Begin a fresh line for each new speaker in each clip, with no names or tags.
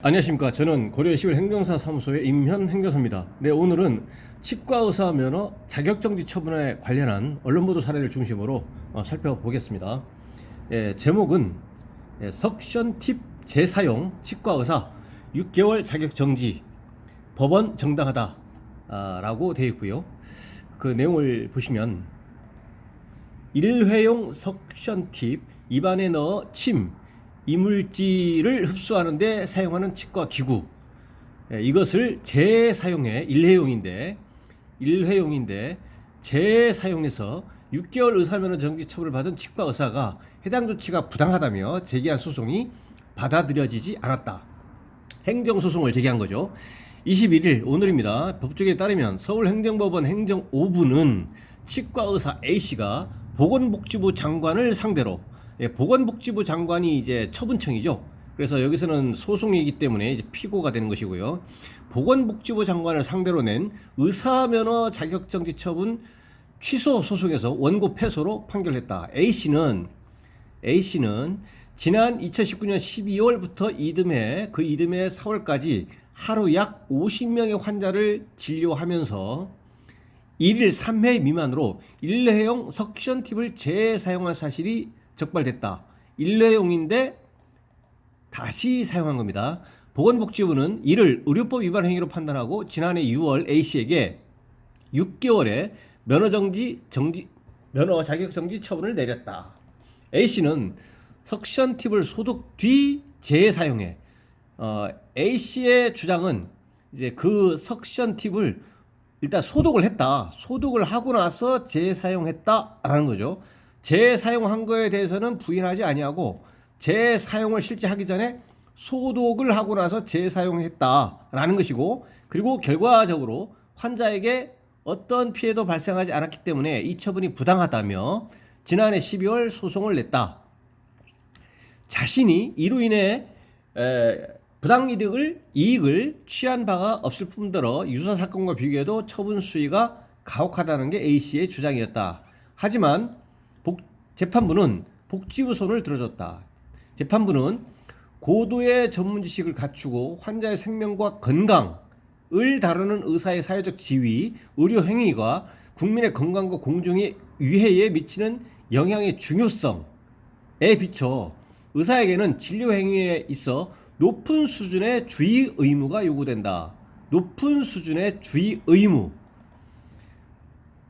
안녕하십니까. 저는 고려시வில் 행정사 사무소의 임현 행정사입니다. 네, 오늘은 치과의사 면허 자격정지 처분에 관련한 언론보도 사례를 중심으로 살펴보겠습니다. 제목은 석션 팁 재사용 치과의사 6개월 자격정지 법원 정당하다 라고 되어 있고요. 그 내용을 보시면 일회용 석션 팁 입안에 넣어 침 이물질을 흡수하는 데 사용하는 치과 기구, 이것을 재사용해 일회용인데 재사용해서 6개월 의사면허 정지 처분을 받은 치과 의사가 해당 조치가 부당하다며 제기한 소송이 받아들여지지 않았다. 행정소송을 제기한 거죠. 21일 오늘입니다. 법조계에 따르면 서울행정법원 행정 5부는 치과 의사 A씨가 보건복지부 장관을 상대로, 보건복지부 장관이 이제 처분청이죠. 그래서 여기서는 소송이기 때문에 이제 피고가 되는 것이고요. 보건복지부 장관을 상대로 낸 의사면허 자격정지 처분 취소 소송에서 원고 패소로 판결했다. A씨는 지난 2019년 12월부터 이듬해 4월까지 하루 약 50명의 환자를 진료하면서 1일 3회 미만으로 일회용 석션 팁을 재사용한 사실이 적발됐다. 일회용인데 다시 사용한 겁니다. 보건복지부는 이를 의료법 위반 행위로 판단하고 지난해 6월 A씨에게 6개월의 면허 자격정지 처분을 내렸다. A씨는 석션 팁을 소독 뒤 재사용해. A씨의 주장은 이제 그 석션 팁을 일단 소독을 했다. 소독을 하고 나서 재사용했다라는 거죠. 재사용한 거에 대해서는 부인하지 아니하고 재사용을 실제 하기 전에 소독을 하고 나서 재사용했다라는 것이고, 그리고 결과적으로 환자에게 어떤 피해도 발생하지 않았기 때문에 이 처분이 부당하다며 지난해 12월 소송을 냈다. 자신이 이로 인해 이익을 취한 바가 없을 뿐더러 유사 사건과 비교해도 처분 수위가 가혹하다는 게 A씨의 주장이었다. 하지만 재판부는 복지부 손을 들어줬다. 재판부는 고도의 전문 지식을 갖추고 환자의 생명과 건강을 다루는 의사의 사회적 지위, 의료 행위가 국민의 건강과 공중의 유해에 미치는 영향의 중요성에 비춰 의사에게는 진료 행위에 있어 높은 수준의 주의 의무가 요구된다. 높은 수준의 주의 의무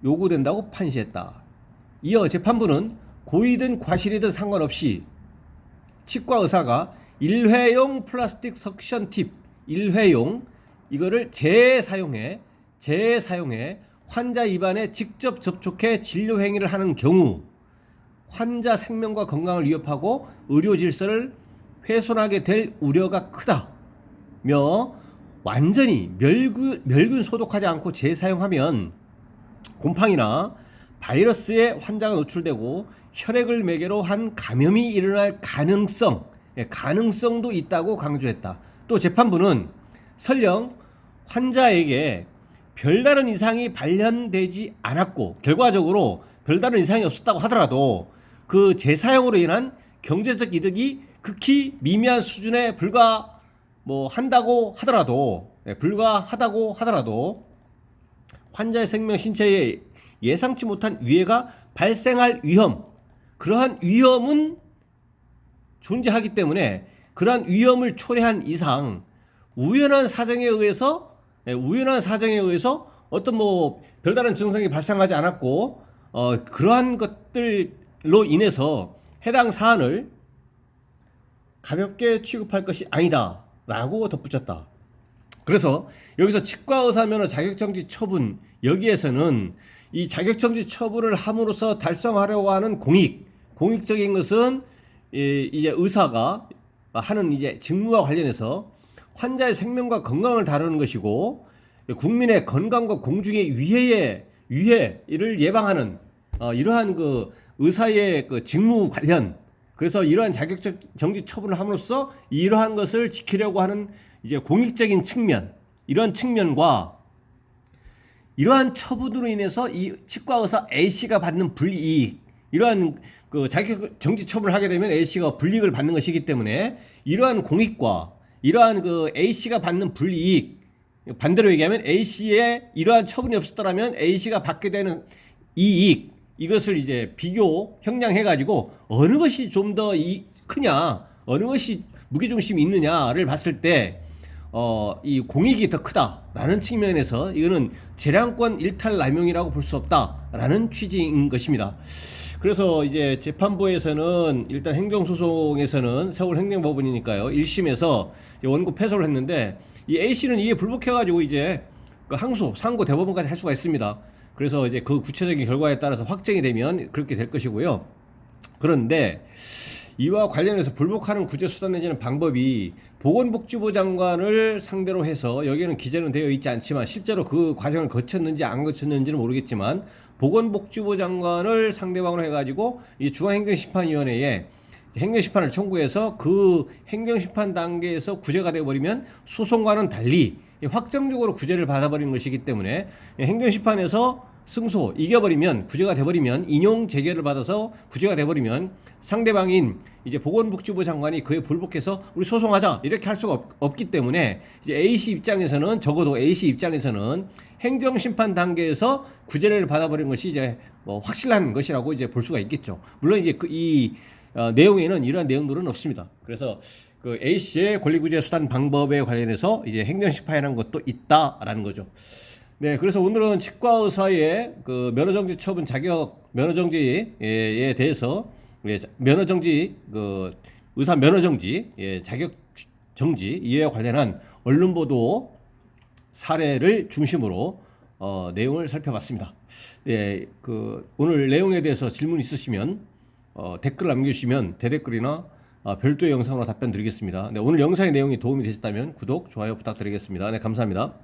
요구된다고 판시했다. 이어 재판부는 고의든 과실이든 상관없이 치과 의사가 일회용 플라스틱 석션 팁, 이거를 재사용해 환자 입안에 직접 접촉해 진료 행위를 하는 경우 환자 생명과 건강을 위협하고 의료 질서를 훼손하게 될 우려가 크다며, 완전히 멸균 소독하지 않고 재사용하면 곰팡이나 바이러스에 환자가 노출되고 혈액을 매개로 한 감염이 일어날 가능성도 있다고 강조했다. 또 재판부는 설령 환자에게 별다른 이상이 발현되지 않았고 결과적으로 별다른 이상이 없었다고 하더라도 그 재사용으로 인한 경제적 이득이 극히 미미한 수준에 불과하다고 하더라도 환자의 생명 신체에 예상치 못한 위해가 발생할 그러한 위험은 존재하기 때문에 그러한 위험을 초래한 이상 우연한 사정에 의해서 어떤 별다른 증상이 발생하지 않았고 그러한 것들로 인해서 해당 사안을 가볍게 취급할 것이 아니다 라고 덧붙였다. 그래서 여기서 치과의사 면허 자격정지 처분, 여기에서는 이 자격정지 처분을 함으로써 달성하려고 하는 공익적인 것은 이제 의사가 하는 이제 직무와 관련해서 환자의 생명과 건강을 다루는 것이고 국민의 건강과 공중의 유해를 예방하는 이러한 그 의사의 그 직무 관련, 그래서 이러한 자격정지 처분을 함으로써 이러한 것을 지키려고 하는 이제 공익적인 측면, 이러한 측면과 이러한 처분으로 인해서 이 치과의사 A씨가 받는 불이익, 이러한 그 자격정지 처분을 하게 되면 A씨가 불이익을 받는 것이기 때문에 이러한 공익과 이러한 그 A씨가 받는 불이익, 반대로 얘기하면 A씨의 이러한 처분이 없었더라면 A씨가 받게 되는 이익, 이것을 이제 비교 형량해 가지고 어느 것이 좀 더 크냐, 어느 것이 무게중심이 있느냐를 봤을 때 이 공익이 더 크다라는 측면에서 이거는 재량권 일탈 남용이라고 볼 수 없다라는 취지인 것입니다. 그래서 이제 재판부에서는 일단 행정소송에서는 서울 행정법원이니까요, 1심에서 원고 패소를 했는데, 이 A씨는 이에 불복해가지고 이제 그 항소, 상고, 대법원까지 할 수가 있습니다. 그래서 이제 그 구체적인 결과에 따라서 확정이 되면 그렇게 될 것이고요. 그런데 이와 관련해서 불복하는 구제 수단 내지는 방법이 보건복지부 장관을 상대로 해서, 여기에는 기재는 되어 있지 않지만 실제로 그 과정을 거쳤는지 안 거쳤는지는 모르겠지만, 보건복지부 장관을 상대방으로 해가지고 이 중앙행정심판위원회에 행정심판을 청구해서 그 행정심판 단계에서 구제가 되어버리면 소송과는 달리 확정적으로 구제를 받아버리는 것이기 때문에, 행정심판에서 승소, 이겨버리면, 구제가 돼버리면, 인용 재결을 받아서 구제가 돼버리면 상대방인 이제 보건복지부 장관이 그에 불복해서 우리 소송하자 이렇게 할 수가 없기 때문에, 이제 A씨 입장에서는, 적어도 A씨 입장에서는 행정심판 단계에서 구제를 받아버린 것이 이제 뭐 확실한 것이라고 이제 볼 수가 있겠죠. 물론 이제 내용에는 이러한 내용들은 없습니다. 그래서 그 A씨의 권리구제 수단 방법에 관련해서 이제 행정심판이라는 것도 있다라는 거죠. 네, 그래서 오늘은 치과의사의 그 면허정지 처분 자격 면허정지에 대해서, 면허정지 그 의사 면허정지 자격 정지 이에 관련한 언론 보도 사례를 중심으로 내용을 살펴봤습니다. 네, 그 오늘 내용에 대해서 질문 있으시면 댓글 남겨주시면 대댓글이나 별도의 영상으로 답변 드리겠습니다. 네, 오늘 영상의 내용이 도움이 되셨다면 구독, 좋아요 부탁드리겠습니다. 네, 감사합니다.